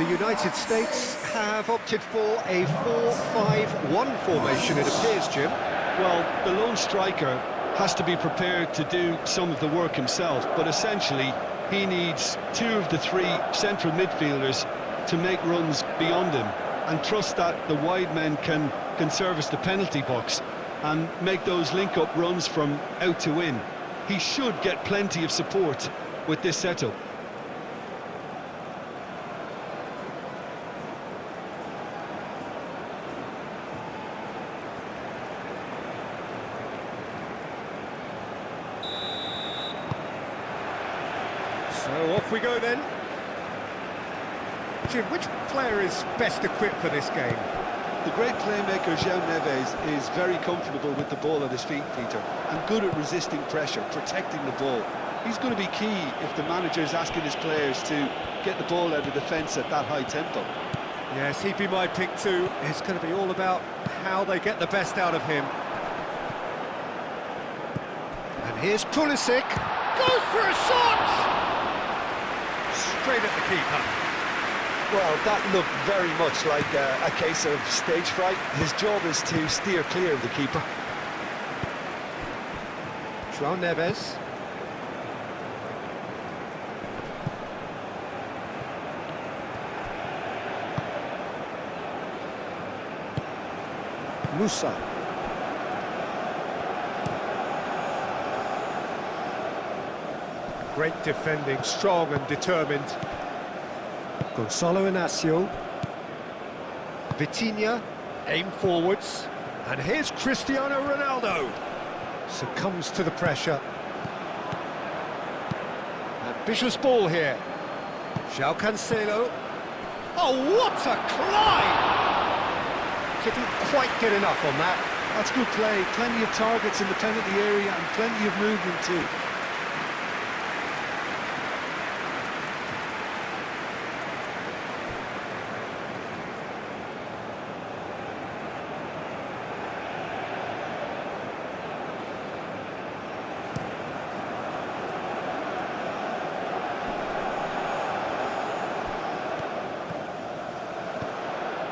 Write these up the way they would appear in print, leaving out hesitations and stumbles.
The United States have opted for a 4-5-1 formation, it appears, Jim. Well, the lone striker has to be prepared to do some of the work himself, but essentially he needs two of the three central midfielders to make runs beyond him and trust that the wide men can service the penalty box and make those link-up runs from out to in. He should get plenty of support with this setup. So off we go then. Jim, which player is best equipped for this game? The great playmaker João Neves is very comfortable with the ball at his feet, Peter, and good at resisting pressure, protecting the ball. He's going to be key if the manager is asking his players to get the ball out of defence at that high tempo. Yes, he'd be my pick too. It's going to be all about how they get the best out of him. And here's Pulisic. Goes for a shot! Straight at the keeper. Well, that looked very much like a case of stage fright. His job is to steer clear of the keeper. João Neves. Musa. Great defending, strong and determined. Gonzalo Inacio. Vitinha, aim forwards. And here's Cristiano Ronaldo. Succumbs to the pressure. Ambitious ball here. João Cancelo. Oh, what a climb! Didn't quite get enough on that. That's good play. Plenty of targets in the penalty area and plenty of movement too.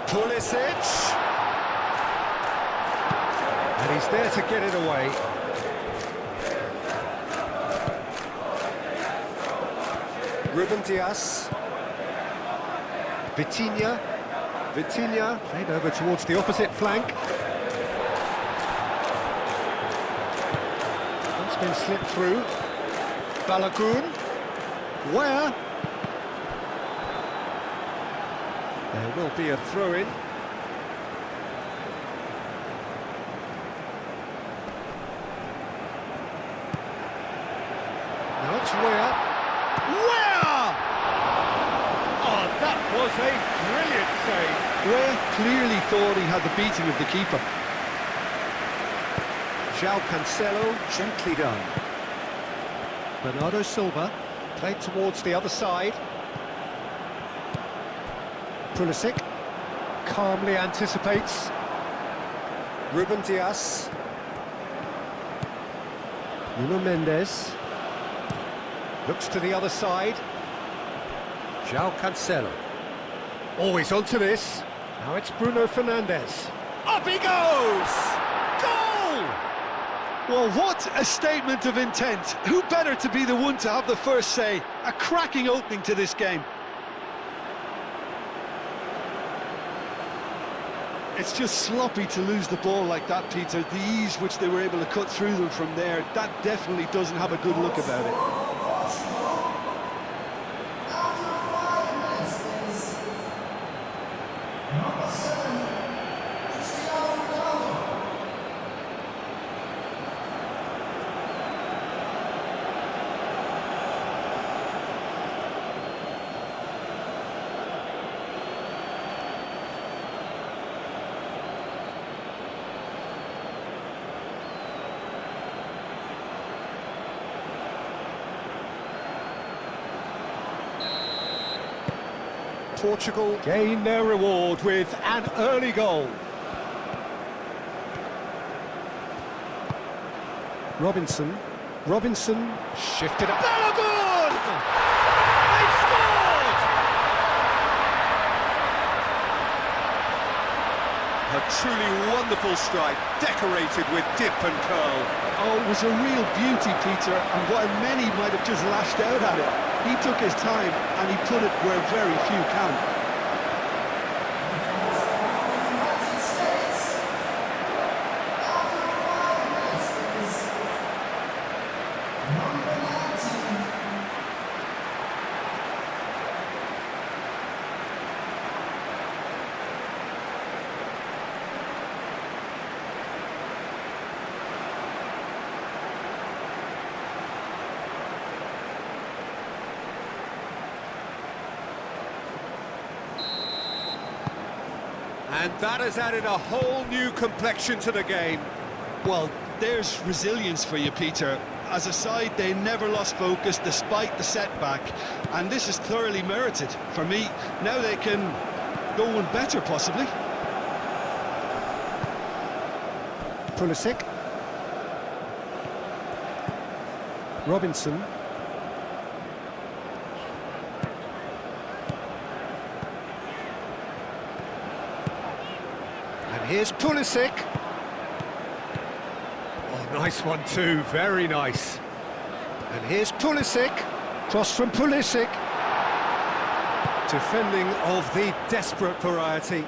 Pulisic. And he's there to get it away. Ruben Dias. Vitinha. Vitinha played over towards the opposite flank. That's been slipped through. Balogun. Where? There will be a throw-in. Now it's Where. Where! Oh, that was a brilliant save. Where clearly thought he had the beating of the keeper. João Cancelo, gently done. Bernardo Silva, played towards the other side. Pulisic calmly anticipates. Ruben Dias. Nuno Mendes. Looks to the other side. João Cancelo. Always onto this. Now it's Bruno Fernandes. Up he goes! Goal! Well, what a statement of intent. Who better to be the one to have the first say? A cracking opening to this game. It's just sloppy to lose the ball like that, Peter. The ease which they were able to cut through them from there, that definitely doesn't have a good look about it. Portugal gain their reward with an early goal. Robinson shifted up. Balogun! They've scored! A truly wonderful strike, decorated with dip and curl. Oh, it was a real beauty, Peter, and while many might have just lashed out at it, he took his time and he put it where very few can. And that has added a whole new complexion to the game. Well, there's resilience for you, Peter. As a side, they never lost focus despite the setback, and this is thoroughly merited. For me, now they can go one better, possibly. Pulisic. Robinson. And here's Pulisic. Oh, nice one too, very nice. And here's Pulisic. Cross from Pulisic. Defending of the desperate variety.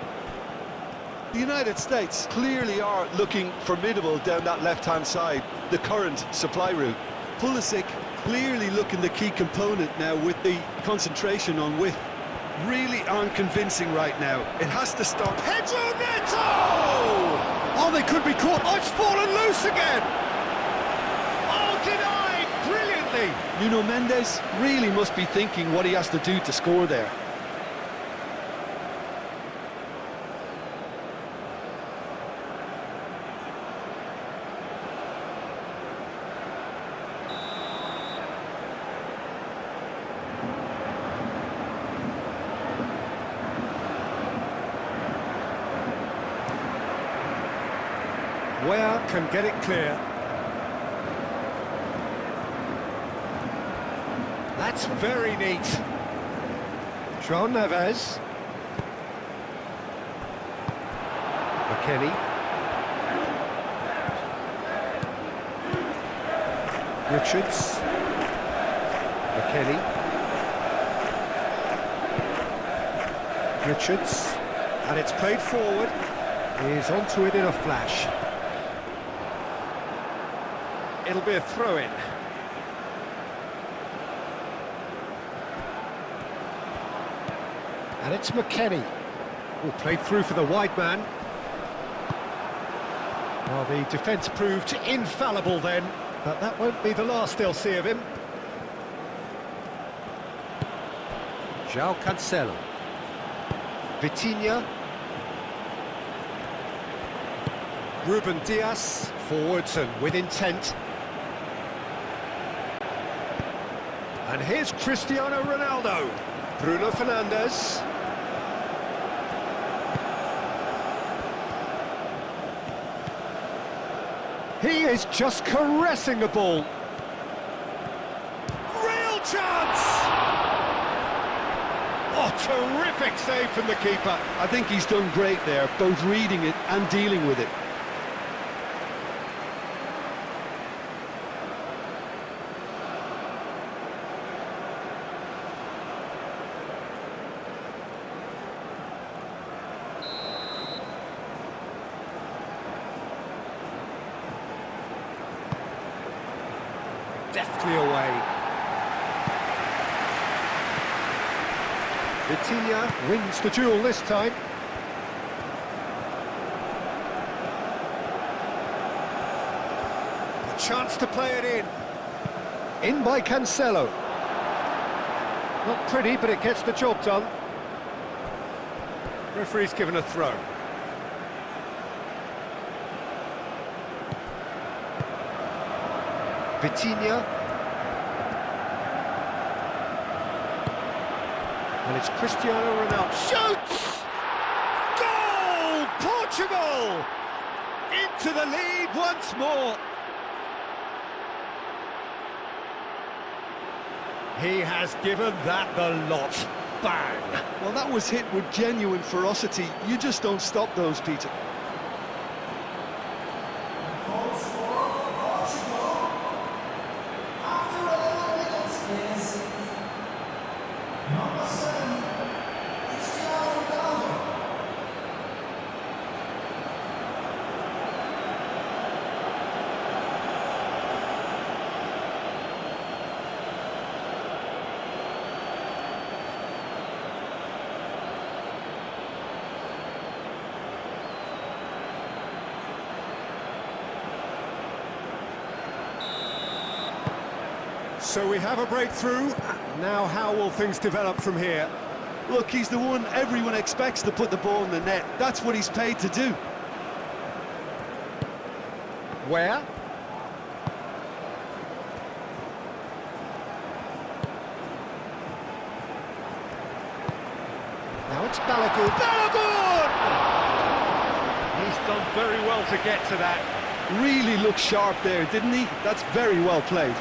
The United States clearly are looking formidable down that left-hand side, the current supply route. Pulisic clearly looking the key component now with the concentration on width. Really aren't convincing right now. It has to stop. Pedro Neto! Oh, they could be caught. Oh, it's fallen loose again. Oh, denied brilliantly. Nuno Mendes really must be thinking what he has to do to score there. Where can get it clear. That's very neat. João Neves. McKennie. Richards. McKennie. Richards. And it's played forward. He's onto it in a flash. It'll be a throw-in. And it's McKennie. Will play through for the wide man. Well, the defence proved infallible then, but that won't be the last they'll see of him. João Cancelo. Vitinha. Ruben Dias, forwards and with intent. And here's Cristiano Ronaldo. Bruno Fernandes. He is just caressing the ball. Real chance! Oh, terrific save from the keeper. I think he's done great there, both reading it and dealing with it. Deftly away. Vitinha wins the duel this time. A chance to play it in. In by Cancelo. Not pretty, but it gets the job done. Referee's given a throw. Vitinha. And it's Cristiano Ronaldo. Shoots! Goal! Portugal! Into the lead once more. He has given that the lot. Bang! Well, that was hit with genuine ferocity. You just don't stop those, Peter. So we have a breakthrough. Now how will things develop from here? Look, he's the one everyone expects to put the ball in the net. That's what he's paid to do. Where? Now it's Balogun. Balogun! He's done very well to get to that. Really looked sharp there, didn't he? That's very well played.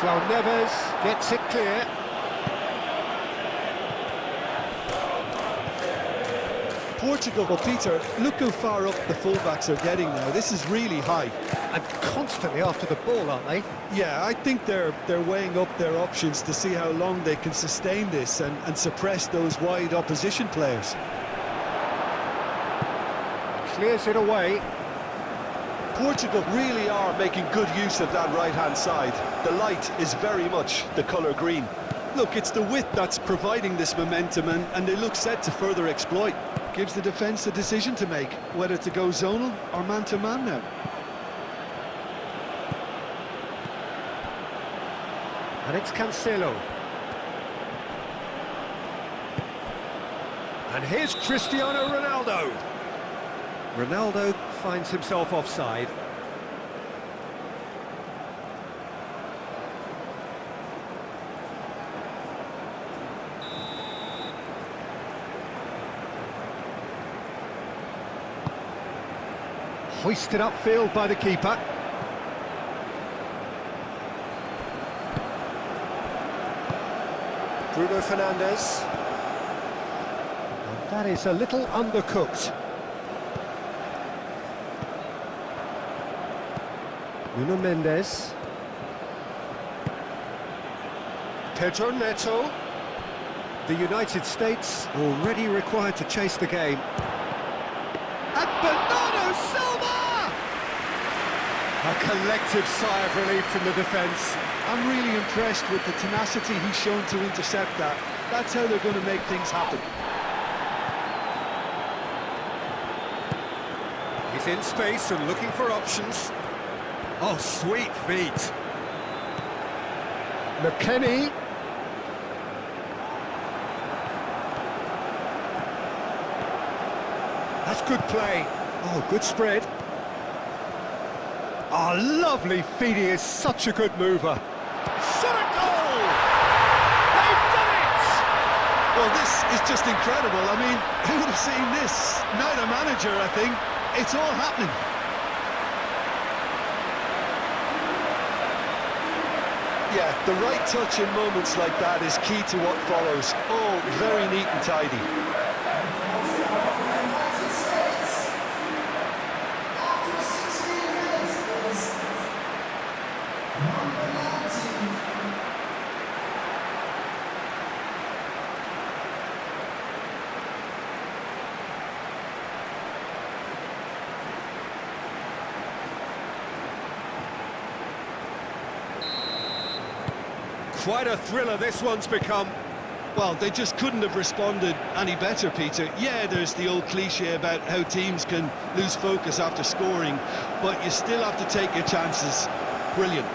João Neves gets it clear. Portugal, well, Peter, look how far up the fullbacks are getting now. This is really high. And constantly after the ball, aren't they? Yeah, I think they're weighing up their options to see how long they can sustain this and suppress those wide opposition players. Clears it away. Portugal really are making good use of that right-hand side. The light is very much the colour green. Look, it's the width that's providing this momentum, and they look set to further exploit. Gives the defence a decision to make, whether to go zonal or man-to-man now. And it's Cancelo. And here's Cristiano Ronaldo. Ronaldo finds himself offside. Hoisted upfield by the keeper. Bruno Fernandes. And that is a little undercooked. Nuno Mendes. Pedro Neto. The United States already required to chase the game. And Bernardo Silva! A collective sigh of relief from the defence. I'm really impressed with the tenacity he's shown to intercept that. That's how they're going to make things happen. He's in space and looking for options. Oh, sweet feet. McKennie. That's good play. Oh, good spread. Oh, lovely feet. He is such a good mover. Shot a goal! They've done it! Well, this is just incredible. I mean, who would have seen this? Not a manager, I think. It's all happening. Yeah, the right touch in moments like that is key to what follows. All very neat and tidy. Quite a thriller this one's become. Well, they just couldn't have responded any better, Peter. Yeah, there's the old cliche about how teams can lose focus after scoring, but you still have to take your chances. Brilliant.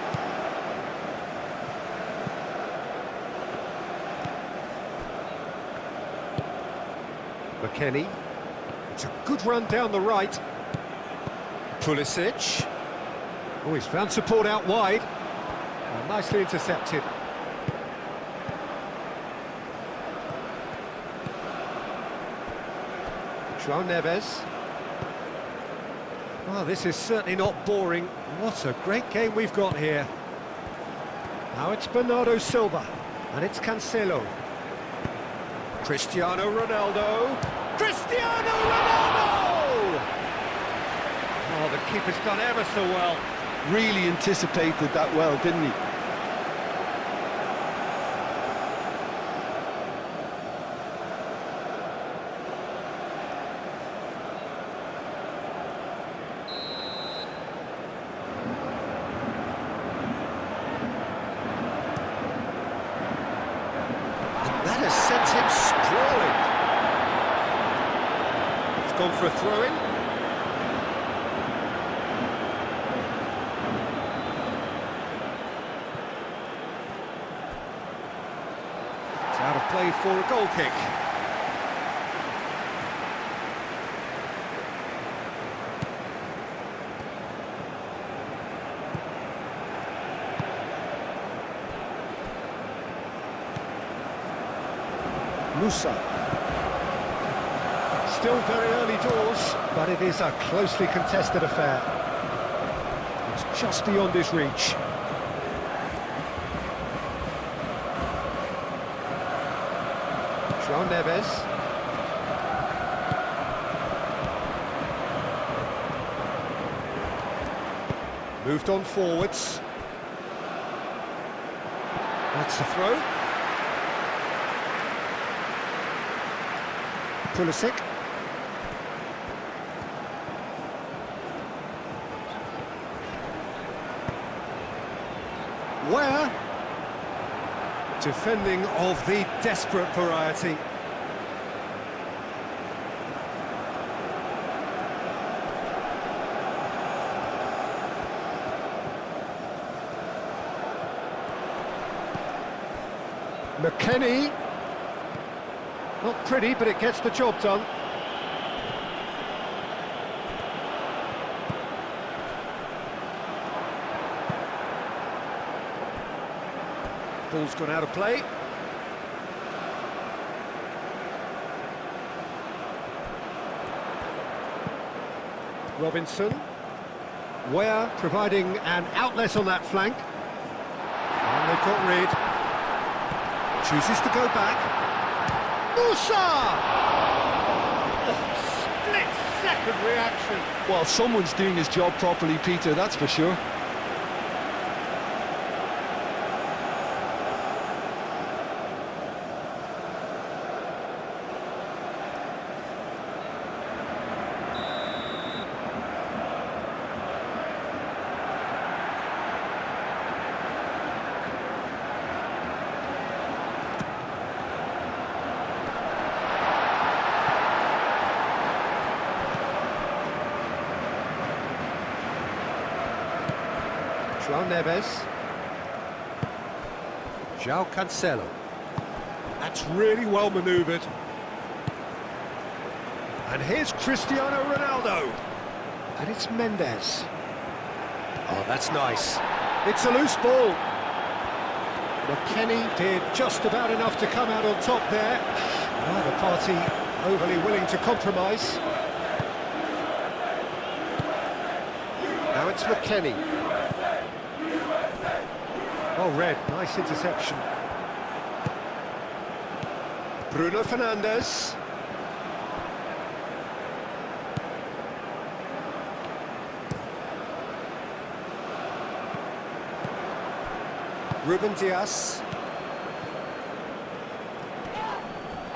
McKennie. It's a good run down the right. Pulisic. Oh, he's found support out wide. Nicely intercepted. João Neves. Oh, this is certainly not boring. What a great game we've got here. Now it's Bernardo Silva, and it's Cancelo. Cristiano Ronaldo. Cristiano Ronaldo! Oh, the keeper's done ever so well. Really anticipated that well, didn't he? That has sent him sprawling. It's gone for a throw-in. It's out of play for a goal kick. Musa. Still very early doors, but it is a closely contested affair. It's just beyond his reach. João Neves. Moved on forwards. That's the throw. Pulisic. Where? Defending of the desperate variety. McKennie. Not pretty, but it gets the job done. Ball's gone out of play. Robinson. Ware providing an outlet on that flank. And they've got rid. Chooses to go back. Musa! Oh, split-second reaction. Well, someone's doing his job properly, Peter, that's for sure. João Neves. João Cancelo. That's really well manoeuvred. And here's Cristiano Ronaldo. And it's Mendes. Oh, that's nice. It's a loose ball. McKennie did just about enough to come out on top there. Neither party overly willing to compromise. Now it's McKennie. Oh, red, nice interception. Bruno Fernandes. Ruben Dias.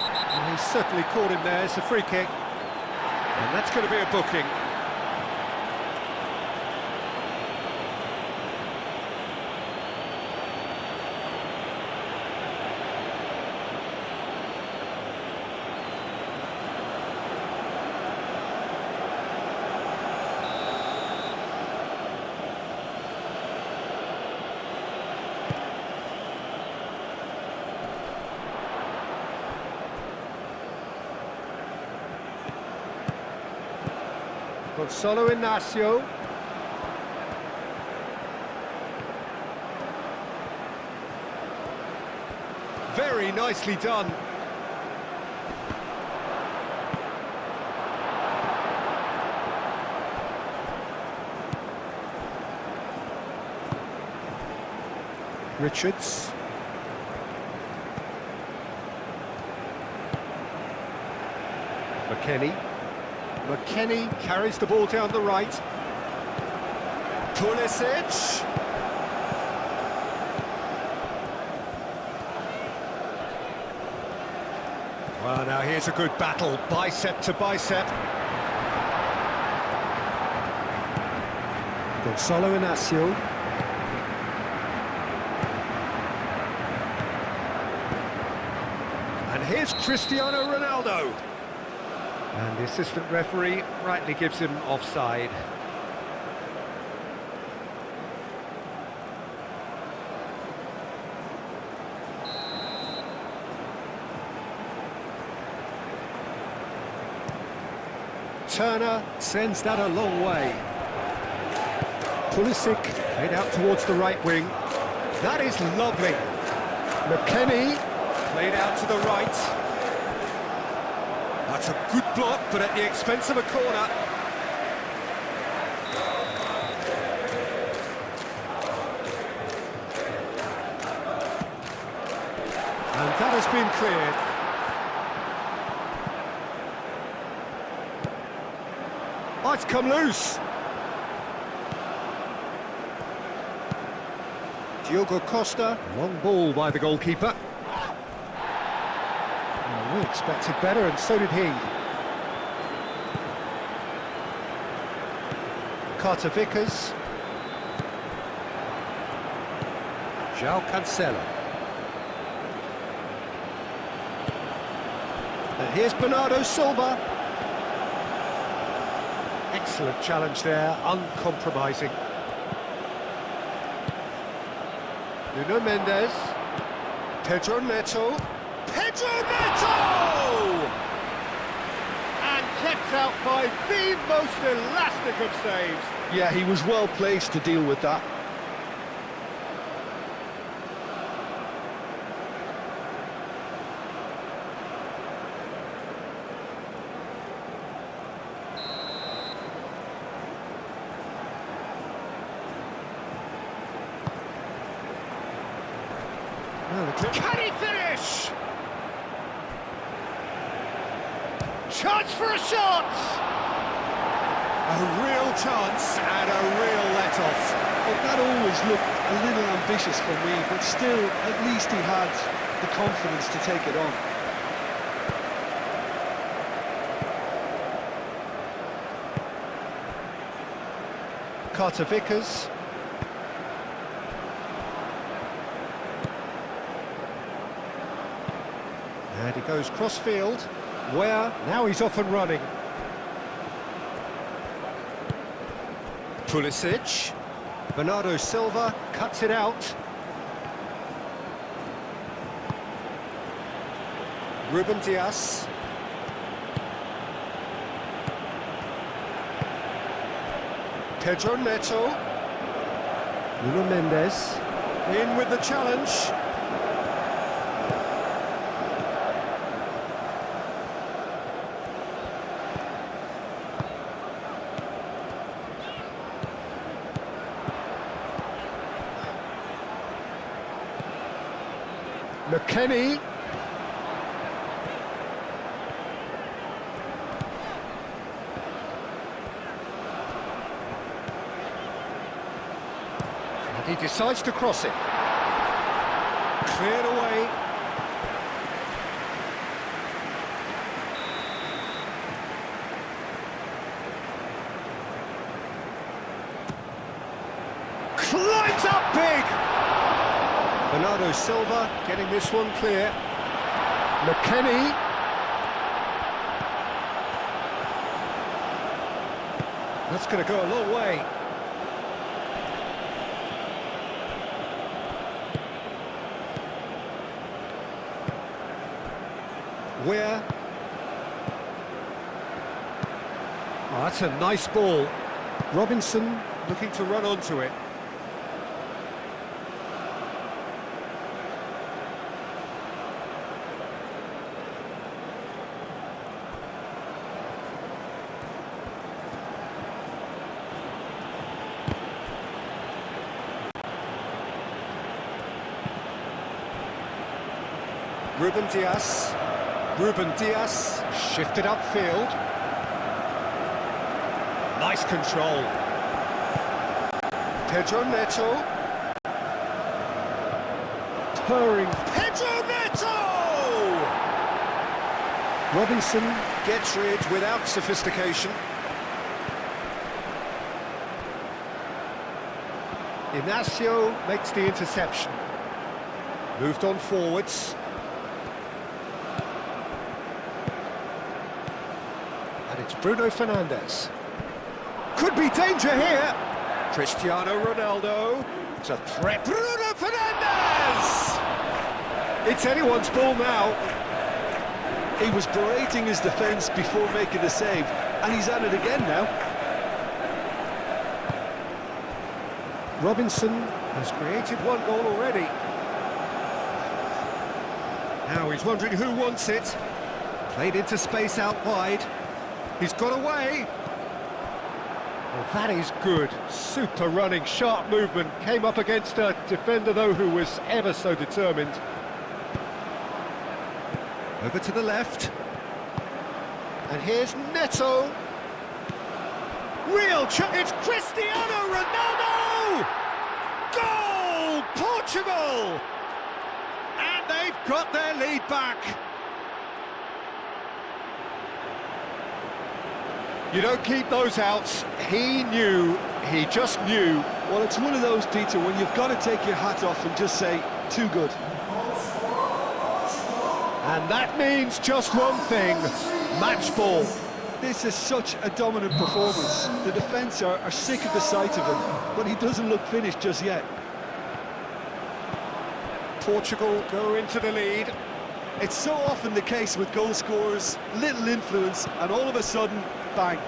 And he certainly caught him there, it's a free kick. And that's going to be a booking. Gonzalo Inacio. Very nicely done. Richards. McKennie. McKennie carries the ball down the right. Pulisic. Well, now here's a good battle, bicep to bicep. Gonzalo Inacio. And here's Cristiano Ronaldo. And the assistant referee rightly gives him offside. Turner sends that a long way. Pulisic played out towards the right wing. That is lovely. McKennie played out to the right. That's a good block, but at the expense of a corner. And that has been cleared. Oh, it's come loose. Diogo Costa, long ball by the goalkeeper. We expected better, and so did he. Carter Vickers. João Cancelo. And here's Bernardo Silva. Excellent challenge there, uncompromising. Nuno Mendes. Pedro Neto. Pedro Neto! And kept out by the most elastic of saves. Yeah, he was well placed to deal with that. Can he finish? Chance for a shot! A real chance and a real let-off. Well, that always looked a little ambitious for me, but still, at least he had the confidence to take it on. Carter Vickers. And he goes cross-field, where now he's off and running. Pulisic. Bernardo Silva cuts it out. Ruben Dias. Pedro Neto. Nuno Mendes. In with the challenge. McKennie. And he decides to cross it. Cleared away. Climbs up big! Bernardo Silva getting this one clear. McKennie. That's going to go a long way. Where? Oh, that's a nice ball. Robinson looking to run onto it. Ruben Diaz. Ruben Diaz shifted upfield. Nice control. Pedro Neto. Purring. Pedro Neto! Robinson gets rid without sophistication. Inacio makes the interception. Moved on forwards. And it's Bruno Fernandes. Could be danger here. Cristiano Ronaldo. It's a threat. Bruno Fernandes! It's anyone's ball now. He was berating his defence before making the save, and he's at it again now. Robinson has created one goal already. Now he's wondering who wants it. Played into space out wide. He's got away. Well, that is good. Super running, sharp movement. Came up against a defender, though, who was ever so determined. Over to the left. And here's Neto. Real chance. It's Cristiano Ronaldo! Goal! Portugal! And they've got their lead back. You don't keep those outs. He knew, he just knew. Well, it's one of those, Peter, when you've got to take your hat off and just say, too good. And that means just one thing, match ball. This is such a dominant performance. The defence are sick of the sight of him, but he doesn't look finished just yet. Portugal go into the lead. It's so often the case with goal scorers, little influence, and all of a sudden, bang.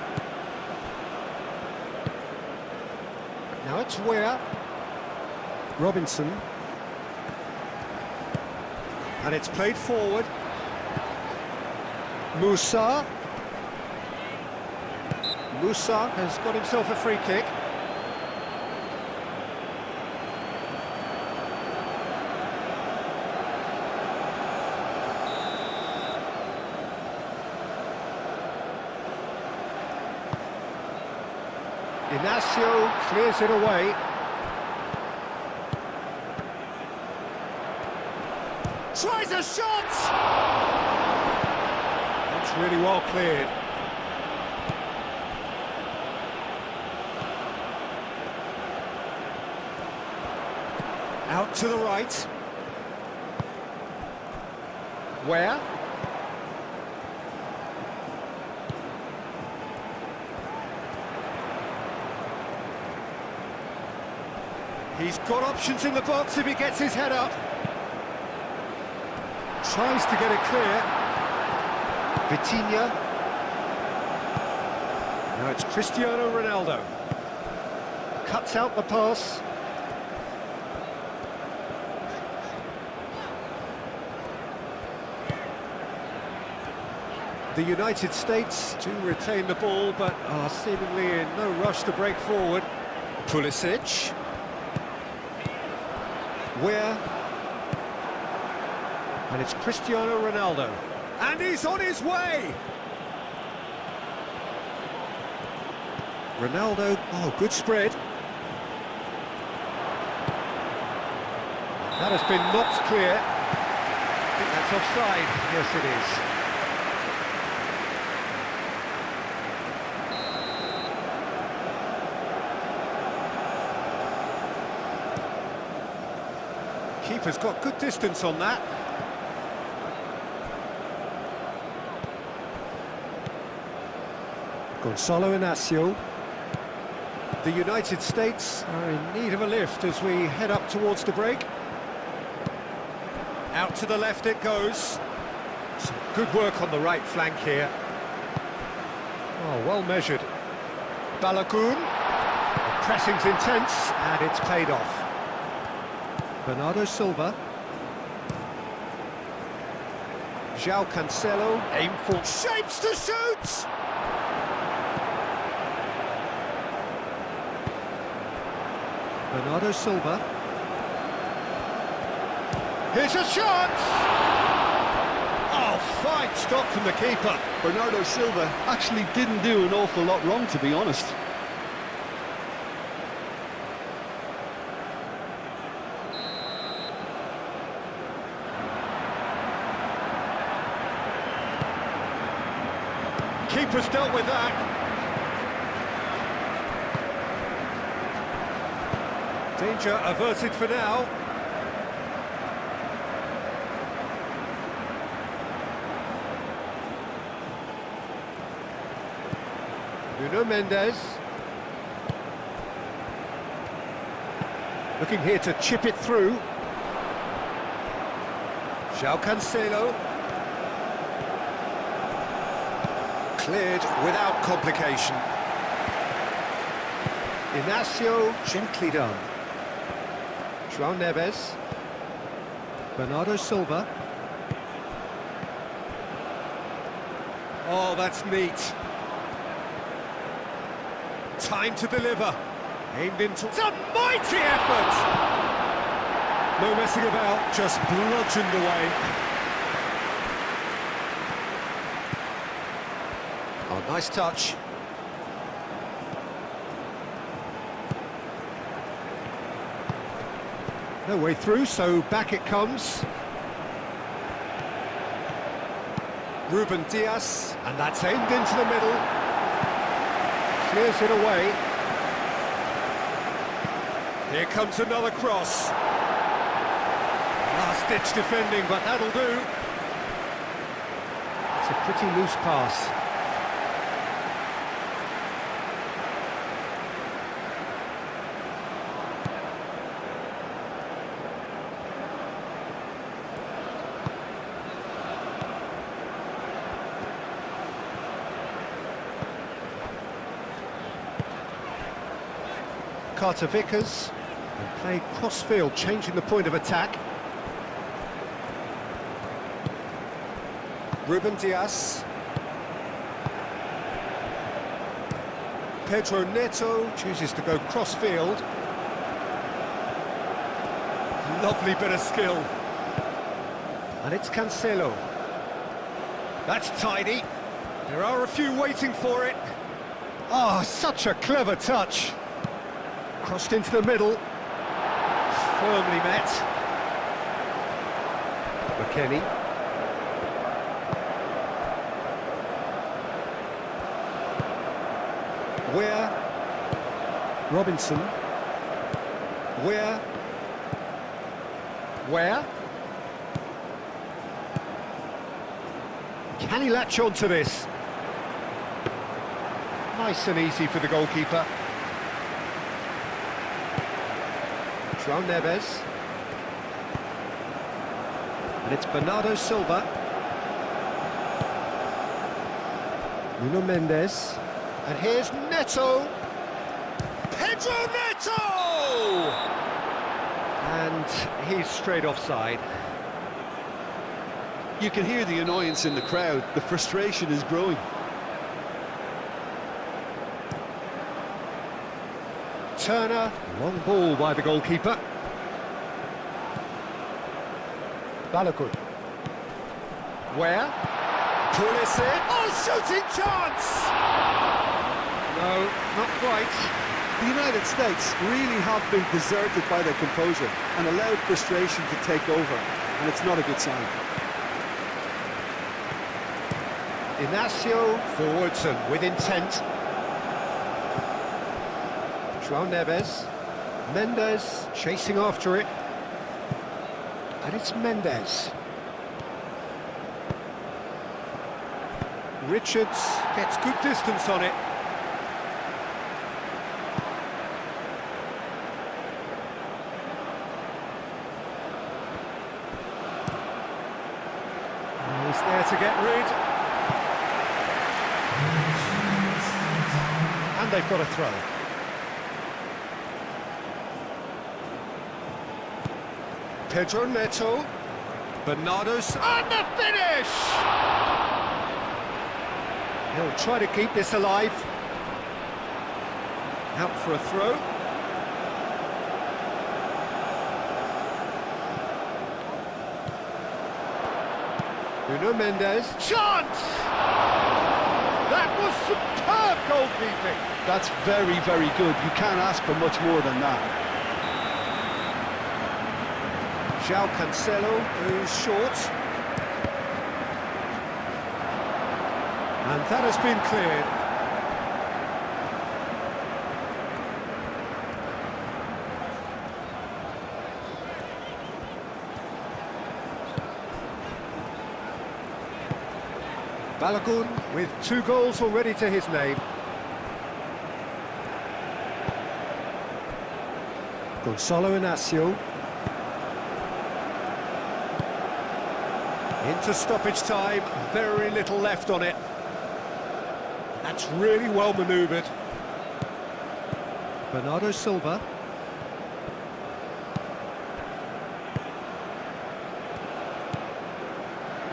Now it's where? Robinson. And it's played forward. Musa. Musa has got himself a free kick. Inacio clears it away. Tries a shot! That's really well cleared. Out to the right. Where? He's got options in the box if he gets his head up. Tries to get it clear. Vitinha. Now it's Cristiano Ronaldo. Cuts out the pass. The United States do retain the ball, but are seemingly in no rush to break forward. Pulisic. Where? And it's Cristiano Ronaldo. And he's on his way! Ronaldo, oh, good spread. That has been knocked clear. I think that's offside. Yes, it is. Keeper's got good distance on that. Gonzalo Inacio. The United States are in need of a lift as we head up towards the break. Out to the left it goes. Some good work on the right flank here. Oh, well measured. Balogun. The pressing's intense and it's paid off. Bernardo Silva. João Cancelo. Aim for shapes to shoot! Bernardo Silva. Here's a shot! Fine stop from the keeper. Bernardo Silva actually didn't do an awful lot wrong, to be honest. Keeper's dealt with that. Danger averted for now. Nuno Mendes. Looking here to chip it through. João Cancelo. Cleared without complication. Inacio, gently done. João Neves. Bernardo Silva. Oh, that's neat. Time to deliver. Aimed into... It's a mighty effort! No messing about, just bludgeoned away. Oh, nice touch. No way through, so back it comes. Ruben Dias, and that's aimed into the middle. Clears it away. Here comes another cross. Last-ditch defending, but that'll do. It's a pretty loose pass. Carter Vickers, and play cross-field, changing the point of attack. Ruben Dias. Pedro Neto chooses to go cross-field. Lovely bit of skill. And it's Cancelo. That's tidy. There are a few waiting for it. Ah, such a clever touch. Crossed into the middle, firmly met. McKennie. Where? Robinson. Where? Can he latch on to this? Nice and easy for the goalkeeper. João Neves. And it's Bernardo Silva. Nuno Mendes. And here's Neto. Pedro Neto! And he's straight offside. You can hear the annoyance in the crowd. The frustration is growing. Turner, long ball by the goalkeeper. Balogun. Where? Pulisic. Oh, shooting chance! No, not quite. The United States really have been deserted by their composure and allowed frustration to take over, and it's not a good sign. Inacio forwards and with intent. João Neves. Mendes chasing after it. And it's Mendes. Richards gets good distance on it. He's there to get rid. And they've got a throw. Pedro Neto. Bernardo's and the finish! He'll try to keep this alive. Out for a throw. Nuno Mendes. Chance! That was superb goalkeeping. That's very, very good. You can't ask for much more than that. João Cancelo is short. And that has been cleared. Balogun with 2 goals already to his name. Gonçalo Inácio. Into stoppage time, very little left on it. That's really well manoeuvred. Bernardo Silva.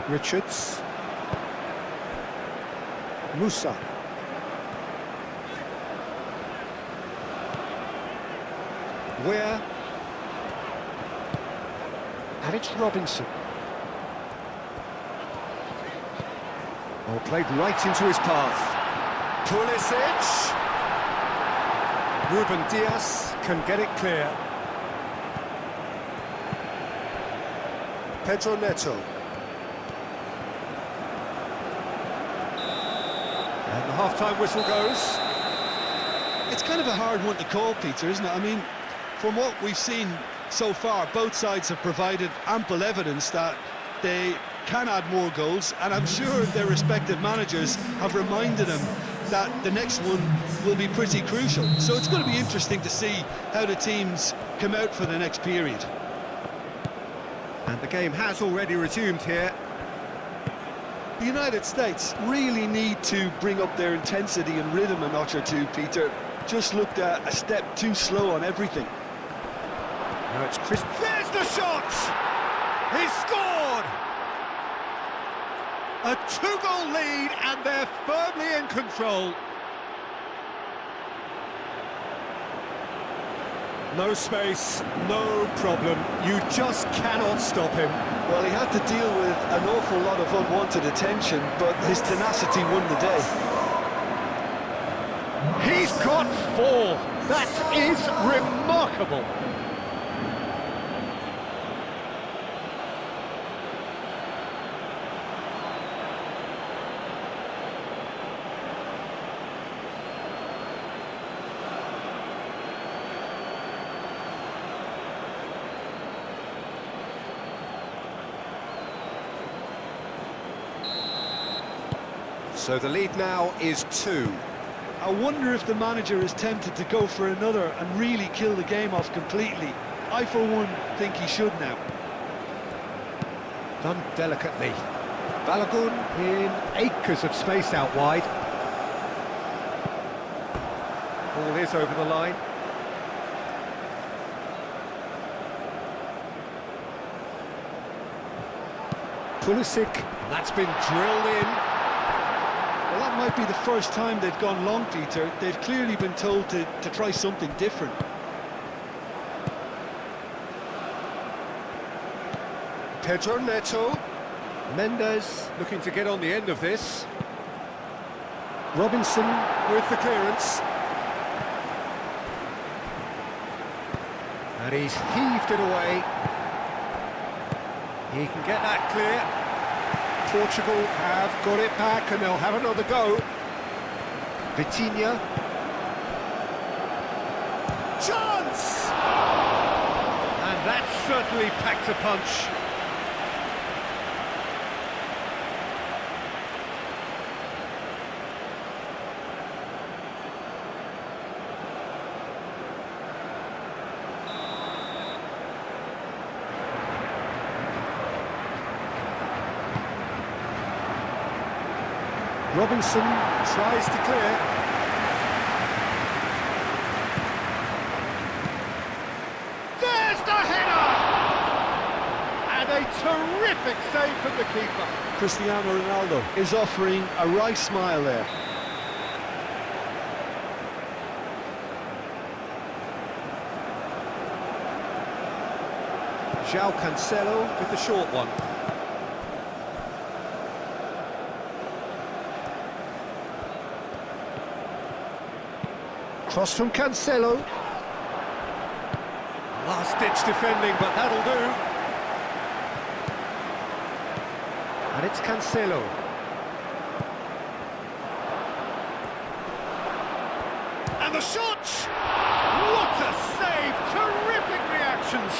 Richards. Musa. Weir. And it's Robinson. Oh, played right into his path. Pulisic. Ruben Dias can get it clear. Pedro Neto. And the half-time whistle goes. It's kind of a hard one to call, Peter, isn't it? I mean, from what we've seen so far, both sides have provided ample evidence that they can add more goals, and I'm sure their respective managers have reminded them that the next one will be pretty crucial. So it's going to be interesting to see how the teams come out for the next period. And the game has already resumed here. The United States really need to bring up their intensity and rhythm a notch or two, Peter. Just looked a step too slow on everything. Now it's Chris. There's the shot! He's scored! A 2-goal lead, and they're firmly in control. No space, no problem. You just cannot stop him. Well, he had to deal with an awful lot of unwanted attention, but his tenacity won the day. He's got 4. That is remarkable. So the lead now is 2. I wonder if the manager is tempted to go for another and really kill the game off completely. I, for one, think he should now. Done delicately. Balogun in acres of space out wide. Ball is over the line. Pulisic, that's been drilled in. Well, that might be the first time they've gone long, Peter. They've clearly been told to try something different. Pedro Neto. Mendes looking to get on the end of this. Robinson with the clearance. And he's heaved it away. He can get that clear. Portugal have got it back and they'll have another go. Vitinha. Chance! And that certainly packed a punch. Robinson tries to clear. There's the header! And a terrific save from the keeper. Cristiano Ronaldo is offering a wry smile there. João Cancelo with the short one. Cross from Cancelo. Last-ditch defending, but that'll do. And it's Cancelo. And the shot! What a save! Terrific reactions!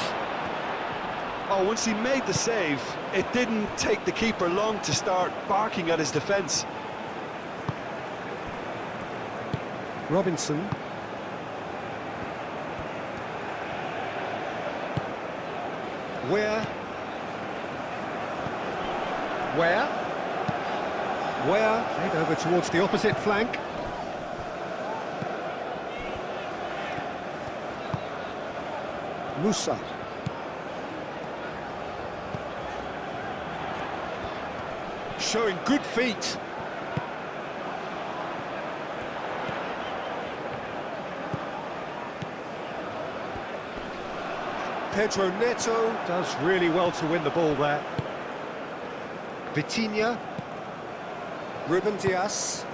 Oh, once he made the save, it didn't take the keeper long to start barking at his defence. Robinson. Where? Played over towards the opposite flank. Musa. Showing good feet. Pedro Neto does really well to win the ball there. Vitinha. Ruben Dias.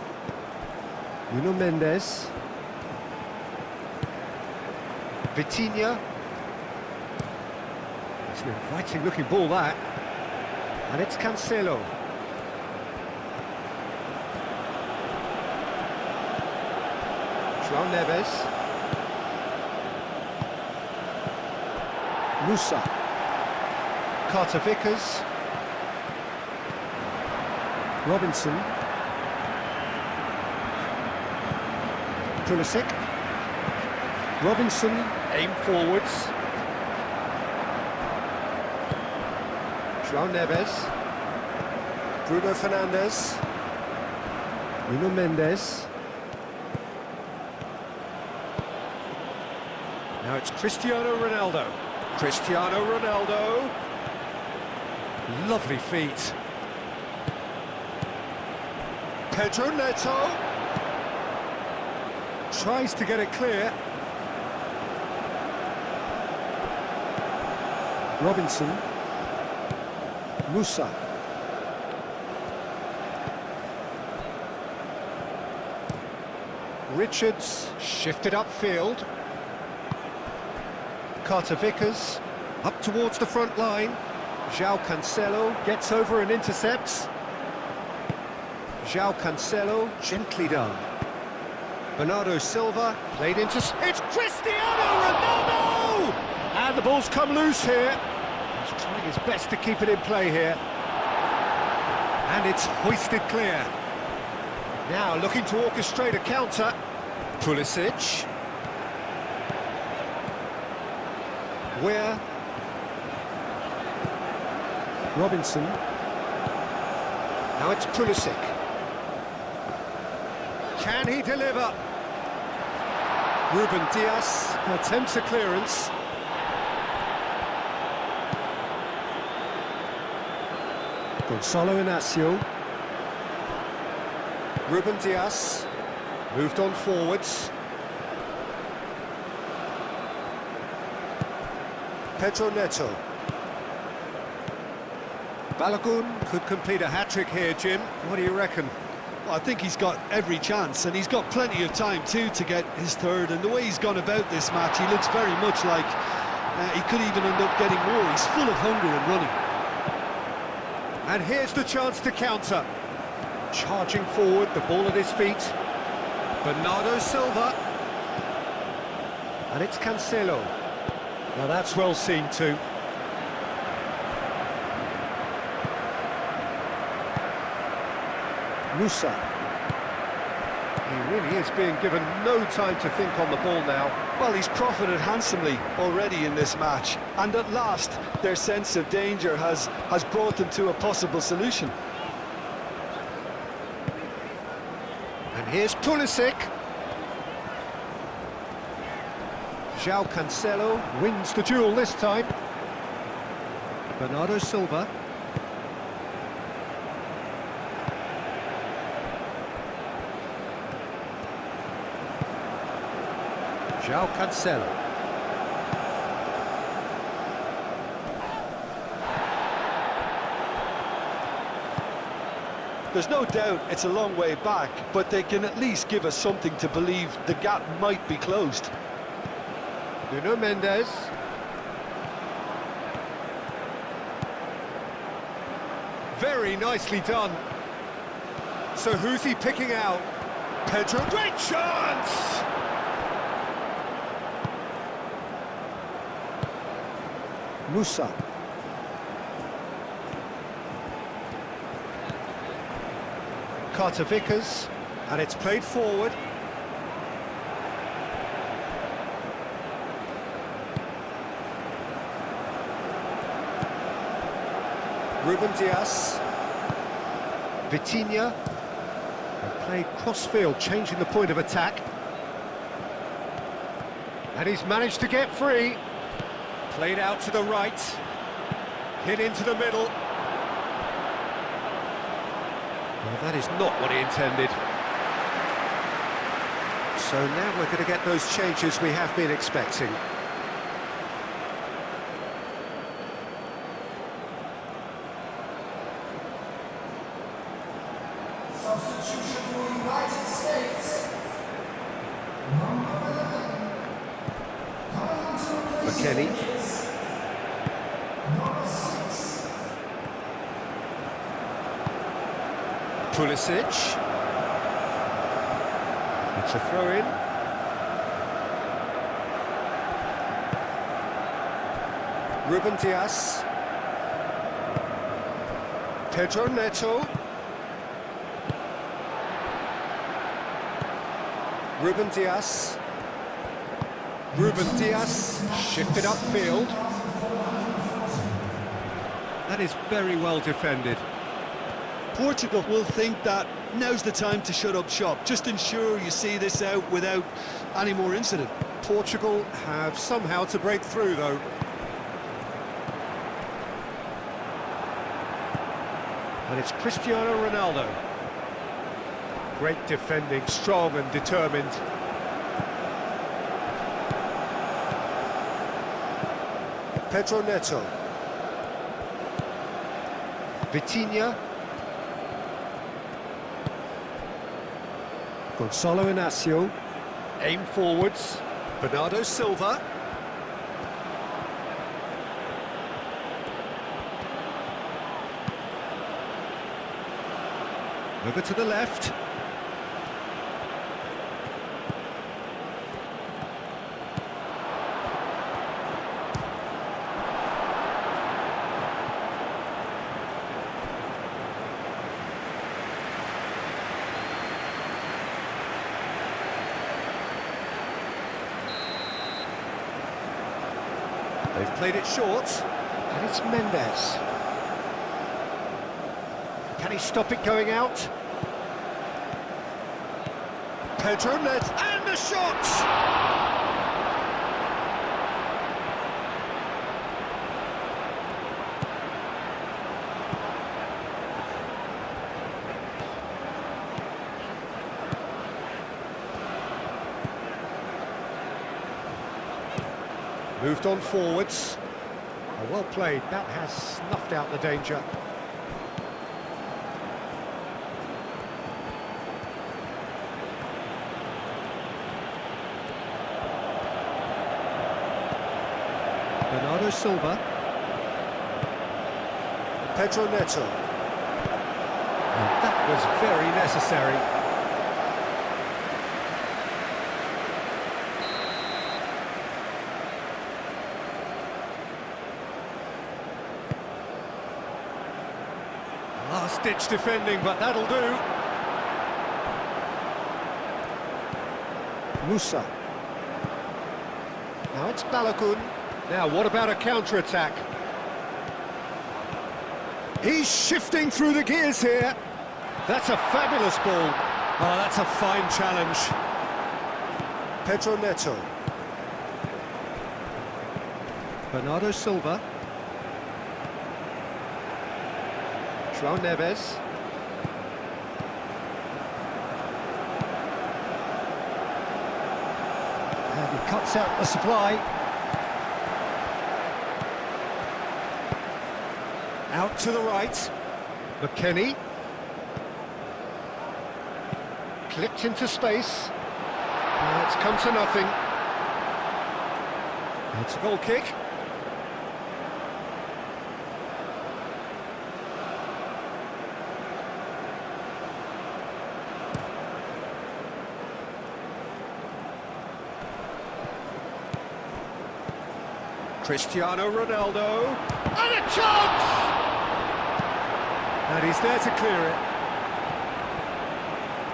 Nuno Mendes. Vitinha. It's an inviting looking ball that. And it's Cancelo. João Neves. Musa. Carter Vickers. Robinson. Pulisic. Robinson, aim forwards. João Neves. Bruno Fernandes. Nuno Mendes. Now it's Cristiano Ronaldo. Cristiano Ronaldo. Lovely feet. Pedro Neto. Tries to get it clear. Robinson. Musa. Richards shifted upfield. Carter Vickers up towards the front line. João Cancelo gets over and intercepts. João Cancelo, gently done. Bernardo Silva played into... It's Cristiano Ronaldo! And the ball's come loose here. He's trying his best to keep it in play here. And it's hoisted clear. Now looking to orchestrate a counter. Pulisic. Where? Robinson. Now it's Pulisic. Can he deliver? Ruben Dias attempts a clearance. Gonzalo Inacio. Ruben Dias moved on forwards. Pedro Neto. Balogun could complete a hat-trick here, Jim. What do you reckon? Well, I think he's got every chance, and he's got plenty of time too to get his third. And the way he's gone about this match, he looks very much like he could even end up getting more. He's full of hunger and running. And here's the chance to counter. Charging forward, the ball at his feet. Bernardo Silva. And it's Cancelo. Now that's well seen too. Musa. He really is being given no time to think on the ball now. Well, he's profited handsomely already in this match, and at last their sense of danger has brought them to a possible solution. And here's Pulisic. João Cancelo wins the duel this time. Bernardo Silva. João Cancelo. There's no doubt it's a long way back, but they can at least give us something to believe the gap might be closed. Nuno Mendes. Very nicely done. So who's he picking out? Pedro, great chance! Musa. Carter Vickers, and it's played forward. Ruben Dias. Vitinha. And played cross-field, changing the point of attack. And he's managed to get free. Played out to the right. Hit into the middle. Well, that is not what he intended. So now we're going to get those changes we have been expecting. Substitution for United States. McKennie. Pulisic. It's a throw-in. Ruben Dias. Pedro Neto. Ruben Dias. Ruben Dias shifted upfield. That is very well defended. Portugal will think that now's the time to shut up shop. Just ensure you see this out without any more incident. Portugal have somehow to break through, though. And it's Cristiano Ronaldo. Great defending, strong and determined. Pedro Neto. Vitinha. Gonzalo Inacio. Aim forwards. Bernardo Silva. Over to the left. They've played it short, and it's Mendes. Can he stop it going out? Pedro Neto, and the shot! Moved on forwards. Oh, well played, that has snuffed out the danger. Bernardo Silva. Pedro Neto. And that was very necessary. Last-ditch defending, but that'll do. Musa. Now it's Balogun. Now, what about a counter-attack? He's shifting through the gears here. That's a fabulous ball. Oh, that's a fine challenge. Pedro Neto. Bernardo Silva. João Neves. And he cuts out the supply. Out to the right. McKennie. Flicked into space. It's come to nothing. It's a goal kick. Cristiano Ronaldo, and a chance! And he's there to clear it.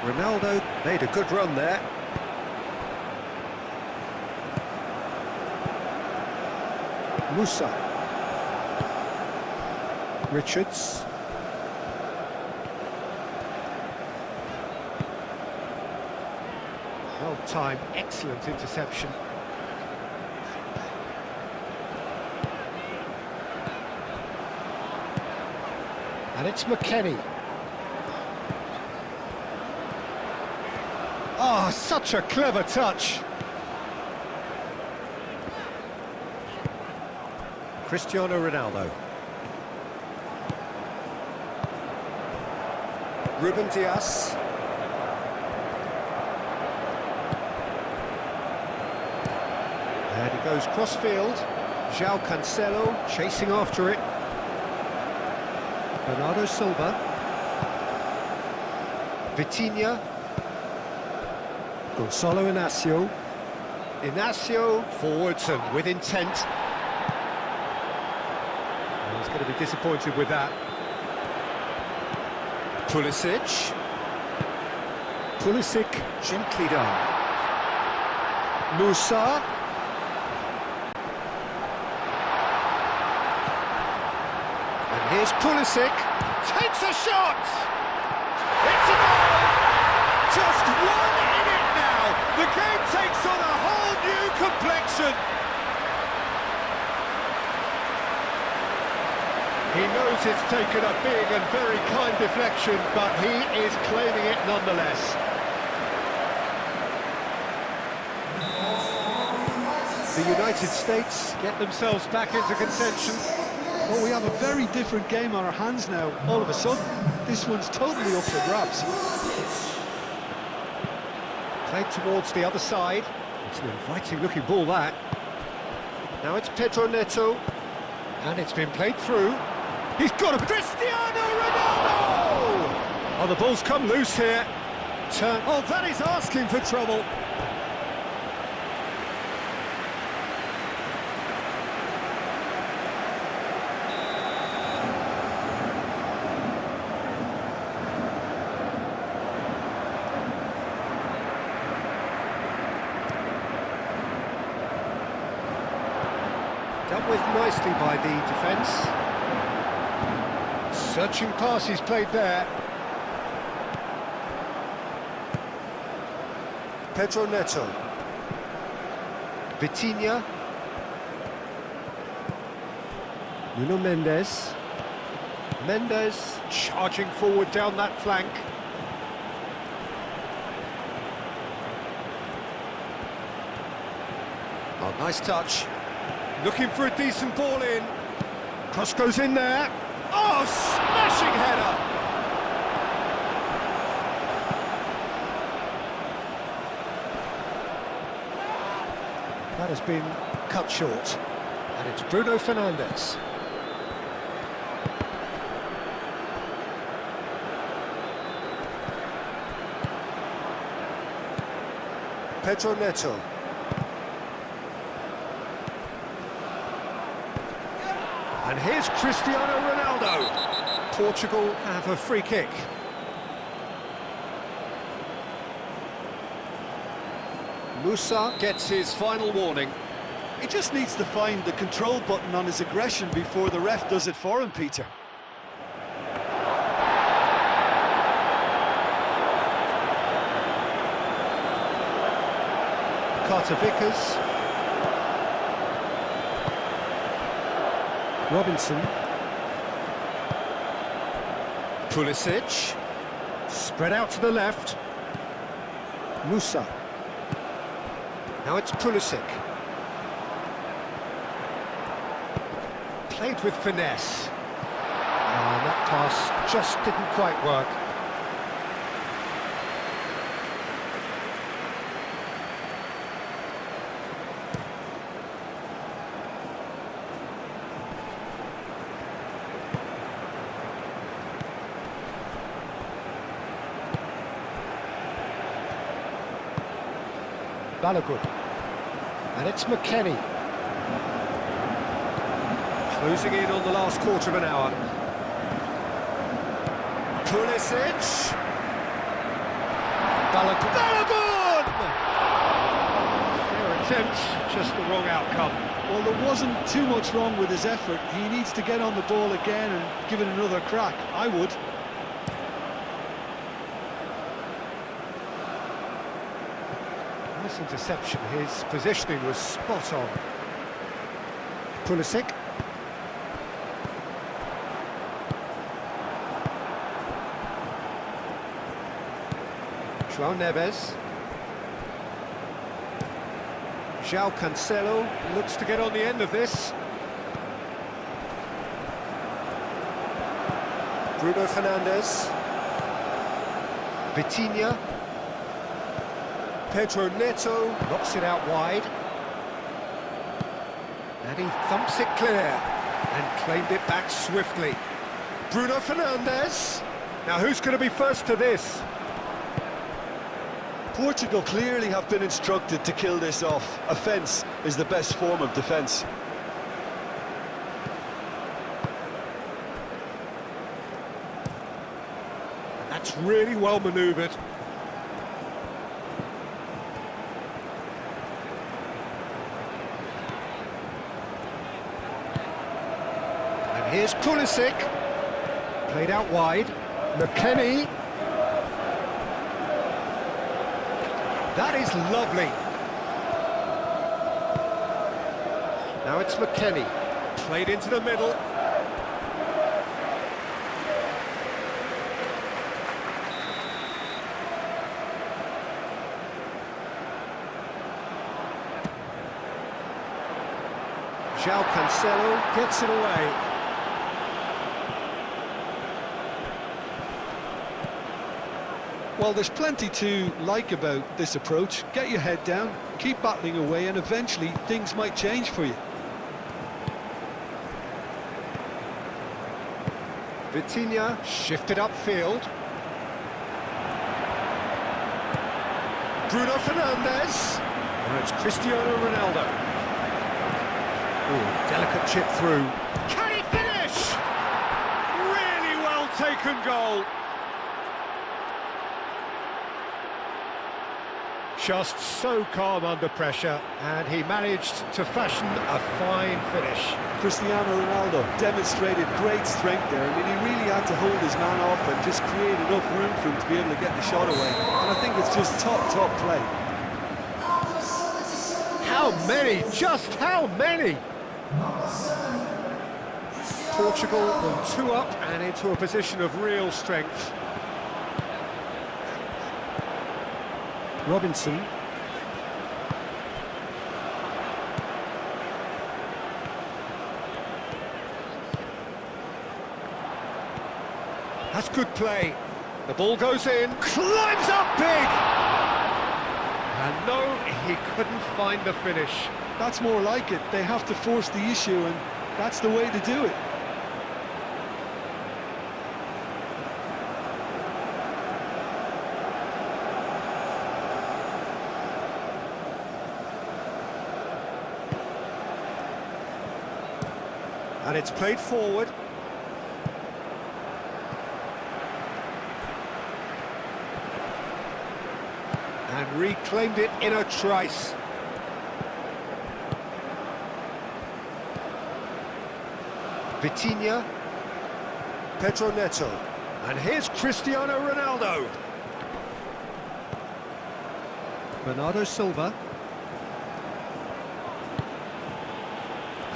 Ronaldo made a good run there. Musa. Richards. Well timed, excellent interception. And it's McKennie. Oh, such a clever touch. Cristiano Ronaldo. Ruben Dias. And he goes cross-field. João Cancelo chasing after it. Bernardo Silva. Vitinha. Gonzalo Inacio. Inacio forwards and with intent. He's going to be disappointed with that. Pulisic. Pulisic gently done. Musa. And here's Pulisic. Takes a shot! It's a goal! Just 1 in it now! The game takes on a whole new complexion! He knows it's taken a big and very kind deflection, but he is claiming it nonetheless. The United States get themselves back into contention. Well, we have a very different game on our hands now, all of a sudden. This one's totally up for grabs. Played towards the other side. It's an inviting looking ball, that. Now it's Pedro Neto. And it's been played through. He's got a Cristiano Ronaldo! Oh, the ball's come loose here. Turn. Oh, that is asking for trouble. Dealt with nicely by the defence. Searching pass he's played there. Pedro Neto. Vitinha. Nuno Mendes. Mendes charging forward down that flank. Oh, nice touch. Looking for a decent ball in. Cross goes in there. Oh, smashing header! That has been cut short. And it's Bruno Fernandes. Pedro Neto. And here's Cristiano Ronaldo. Portugal have a free kick. Musa gets his final warning. He just needs to find the control button on his aggression before the ref does it for him, Peter. Carter Vickers. Robinson. Pulisic. Spread out to the left. Musa. Now it's Pulisic. Played with finesse. And that pass just didn't quite work. Balogun. And it's McKennie. Closing in on the last quarter of an hour. Pulisic. Balogun! Fair attempt, just the wrong outcome. Well, there wasn't too much wrong with his effort. He needs to get on the ball again and give it another crack. I would. Nice interception, his positioning was spot on. Pulisic. João Neves. João Cancelo looks to get on the end of this. Bruno Fernandes. Vitinha. Pedro Neto knocks it out wide. And he thumps it clear and claimed it back swiftly. Bruno Fernandes. Now who's going to be first to this? Portugal clearly have been instructed to kill this off. Offence is the best form of defence. That's really well manoeuvred. And here's Pulisic. Played out wide. McKennie. That is lovely. Now it's McKennie. Played into the middle. João Cancelo gets it away. Well, there's plenty to like about this approach. Get your head down, keep battling away, and eventually things might change for you. Vitinha shifted upfield. Bruno Fernandes. Now it's Cristiano Ronaldo. Ooh, delicate chip through. Can he finish? Really well taken goal. Just so calm under pressure, and he managed to fashion a fine finish. Cristiano Ronaldo demonstrated great strength there. I mean, he really had to hold his man off and just create enough room for him to be able to get the shot away. And I think it's just top play. How many? Just how many? Portugal on 2 up and into a position of real strength. Robinson. That's good play. The ball goes in, climbs up big! And no, he couldn't find the finish. That's more like it. They have to force the issue, and that's the way to do it. And it's played forward. And reclaimed it in a trice. Vitinha. Pedro Neto. And here's Cristiano Ronaldo. Bernardo Silva.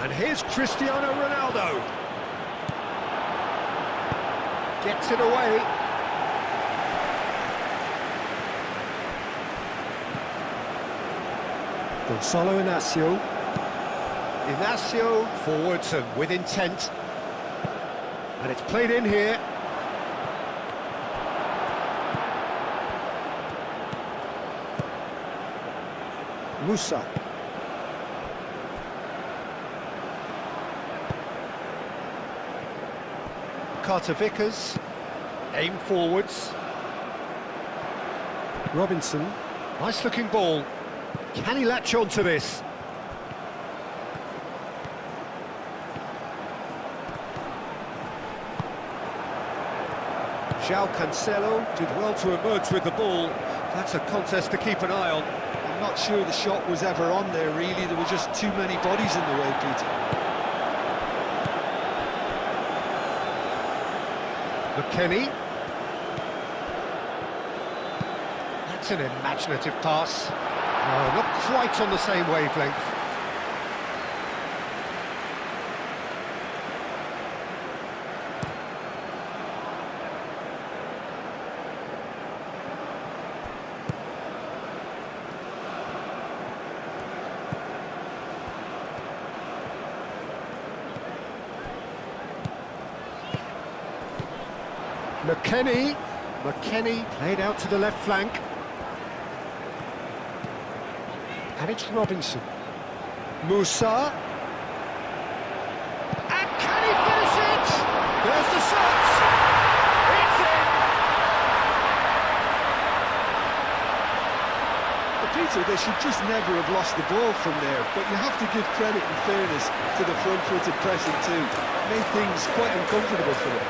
And here's Cristiano Ronaldo. Gets it away. Gonzalo Inacio. Inacio forwards and with intent. And it's played in here. Musa. Carter Vickers, aim forwards. Robinson, nice looking ball. Can he latch on to this? João Cancelo did well to emerge with the ball. That's a contest to keep an eye on. I'm not sure the shot was ever on there, really. There were just too many bodies in the way, Peter. McKennie. That's an imaginative pass. No, not quite on the same wavelength. McKennie played out to the left flank. And it's Robinson. Musa. And can he finish it? There's the shot! It's in! But Peter, they should just never have lost the ball from there, but you have to give credit and fairness to the front-footed pressing too. Made things quite uncomfortable for them.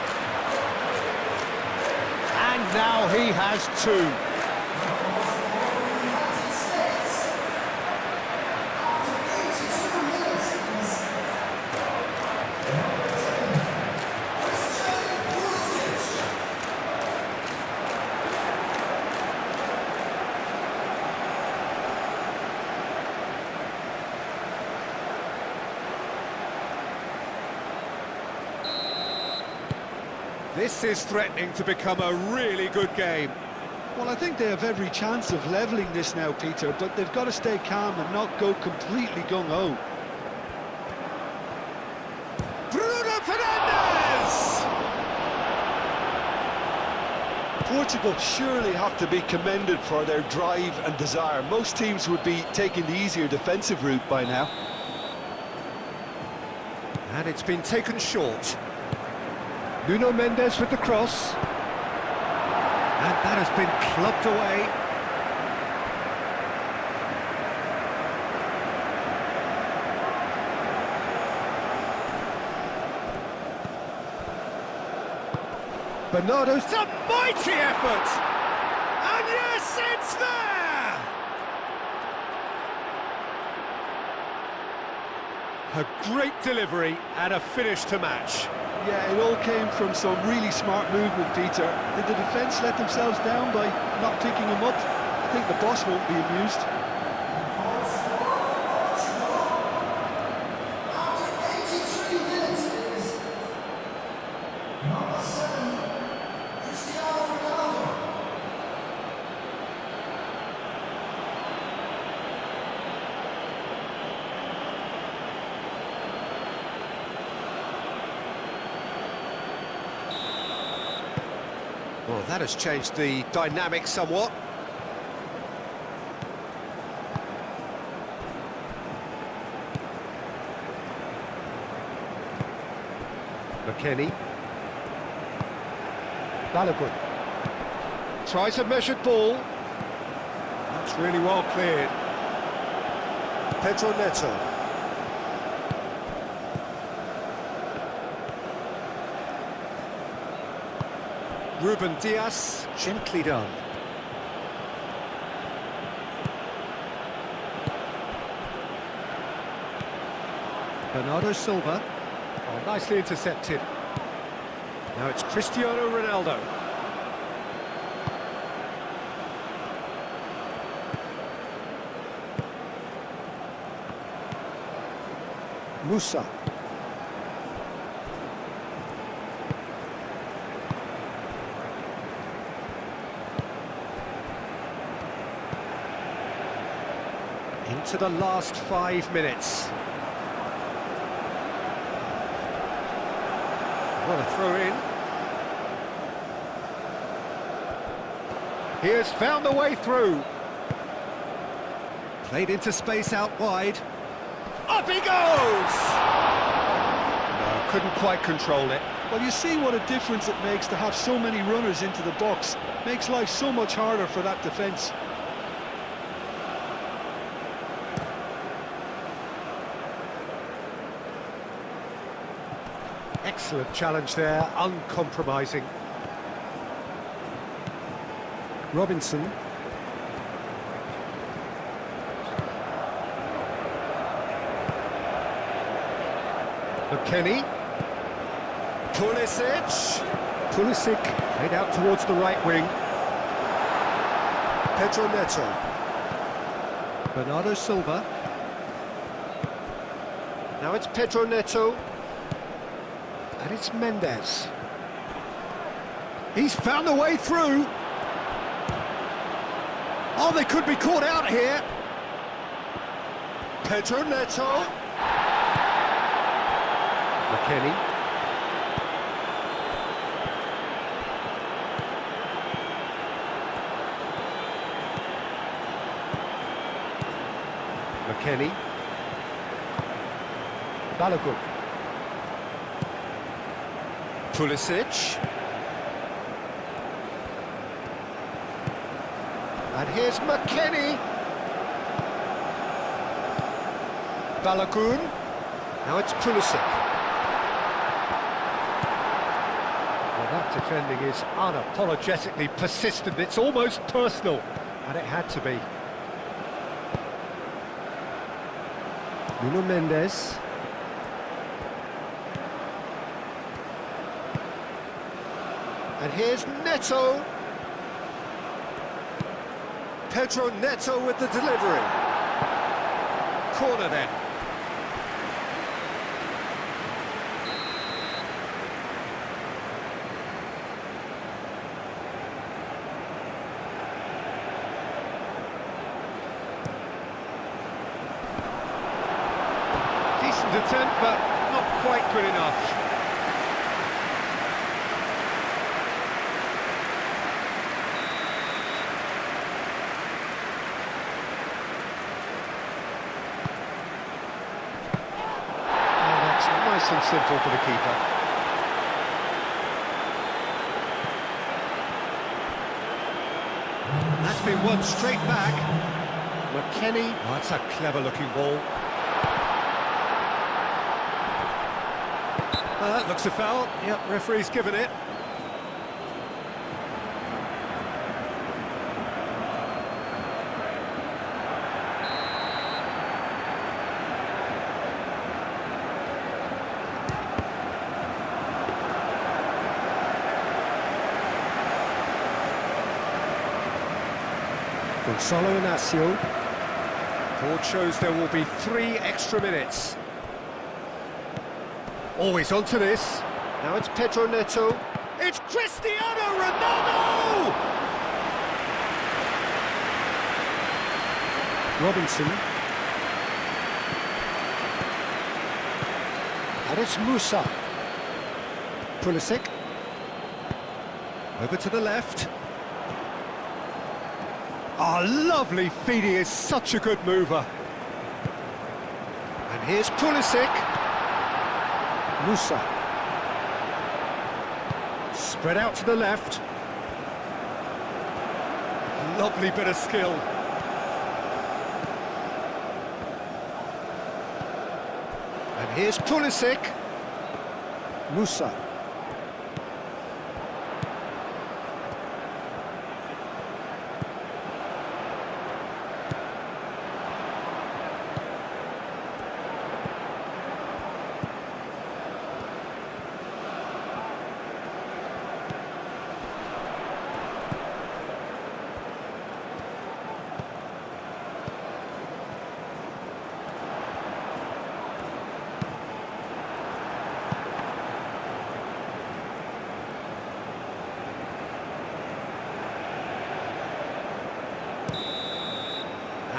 And now he has two. This is threatening to become a really good game. Well, I think they have every chance of levelling this now, Peter, but they've got to stay calm and not go completely gung-ho. Bruno Fernandes! Portugal surely have to be commended for their drive and desire. Most teams would be taking the easier defensive route by now. And it's been taken short. Nuno Mendes with the cross. And that has been clubbed away. Bernardo's a mighty effort! And yes, it's there! A great delivery and a finish to match. Yeah, it all came from some really smart movement, Peter. Did the defence let themselves down by not picking him up? I think the boss won't be amused. Well, that has changed the dynamic somewhat. McKennie. Balogun. Tries a measured ball. That's really well cleared. Pedro Neto. Ruben Dias, gently done. Bernardo Silva. Oh, nicely intercepted. Now it's Cristiano Ronaldo. Musa. Into the last 5 minutes. What a throw in. He has found the way through. Played into space out wide. Up he goes! No, couldn't quite control it. Well, you see what a difference it makes to have so many runners into the box. Makes life so much harder for that defence. Excellent challenge there, uncompromising. Robinson. McKennie. Pulisic. Pulisic played out towards the right wing. Pedro Neto. Bernardo Silva. Now it's Pedro Neto. And it's Mendes. He's found a way through. Oh, they could be caught out here. Pedro Neto. McKennie. McKennie. Balogun. Pulisic. And here's McKennie. Balogun. Now it's Pulisic. Well, that defending is unapologetically persistent. It's almost personal, and it had to be. Nuno Mendes. And here's Neto. Pedro Neto with the delivery. Corner then. Decent attempt, but not quite good enough. Nice and simple for the keeper. And that's been won straight back. McKennie. Oh, that's a clever looking ball. That looks a foul. Yep, referee's given it. Gonzalo Inacio. Board shows there will be 3 extra minutes. Always onto this. Now it's Pedro Neto. It's Cristiano Ronaldo! Robinson. And it's Musa. Pulisic. Over to the left. Oh, lovely feed, he is such a good mover. And here's Pulisic. Musa. Spread out to the left. Lovely bit of skill. And here's Pulisic. Musa.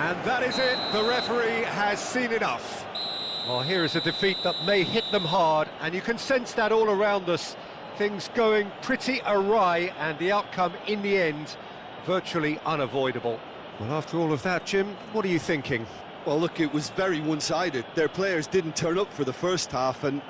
And that is it, the referee has seen enough. Well, here is a defeat that may hit them hard, and you can sense that all around us. Things going pretty awry, and the outcome in the end, virtually unavoidable. Well, after all of that, Jim, what are you thinking? Well, look, it was very one-sided. Their players didn't turn up for the first half, and